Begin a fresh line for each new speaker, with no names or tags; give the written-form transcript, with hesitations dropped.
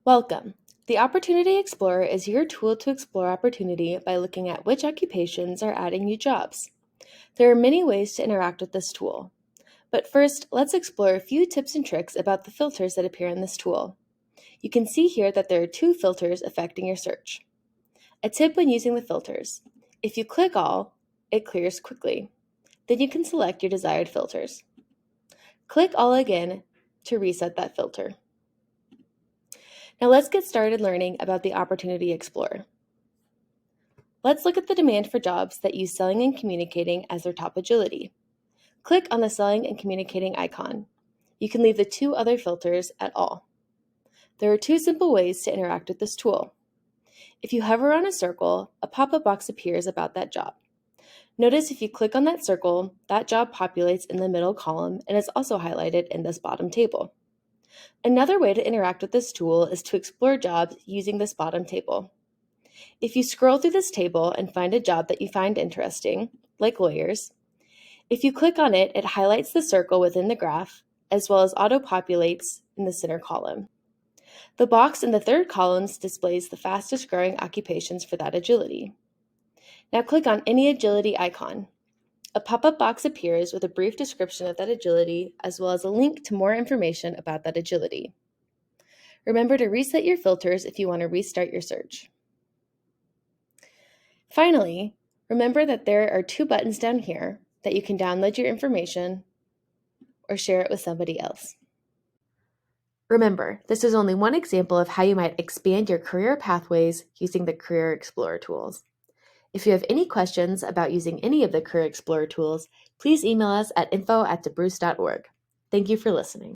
Welcome. The Opportunity Explorer is your tool to explore opportunity by looking at which occupations are adding you jobs. There are many ways to interact with this tool. But first, let's explore a few tips and tricks about the filters that appear in this tool. You can see here that there are two filters affecting your search. A tip when using the filters: if you click all, it clears quickly. Then you can select your desired filters. Click all again to reset that filter. Now let's get started learning about the Opportunity Explorer. Let's look at the demand for jobs that use selling and communicating as their top agility. Click on the selling and communicating icon. You can leave the two other filters at all. There are two simple ways to interact with this tool. If you hover on a circle, a pop-up box appears about that job. Notice if you click on that circle, that job populates in the middle column and is also highlighted in this bottom table. Another way to interact with this tool is to explore jobs using this bottom table. If you scroll through this table and find a job that you find interesting, like lawyers, if you click on it, it highlights the circle within the graph, as well as auto-populates in the center column. The box in the third column displays the fastest growing occupations for that agility. Now click on any agility icon. A pop-up box appears with a brief description of that agility, as well as a link to more information about that agility. Remember to reset your filters if you want to restart your search. Finally, remember that there are two buttons down here that you can download your information or share it with somebody else. Remember, this is only one example of how you might expand your career pathways using the Career Explorer tools. If you have any questions about using any of the Career Explorer tools, please email us at info@debruce.org. Thank you for listening.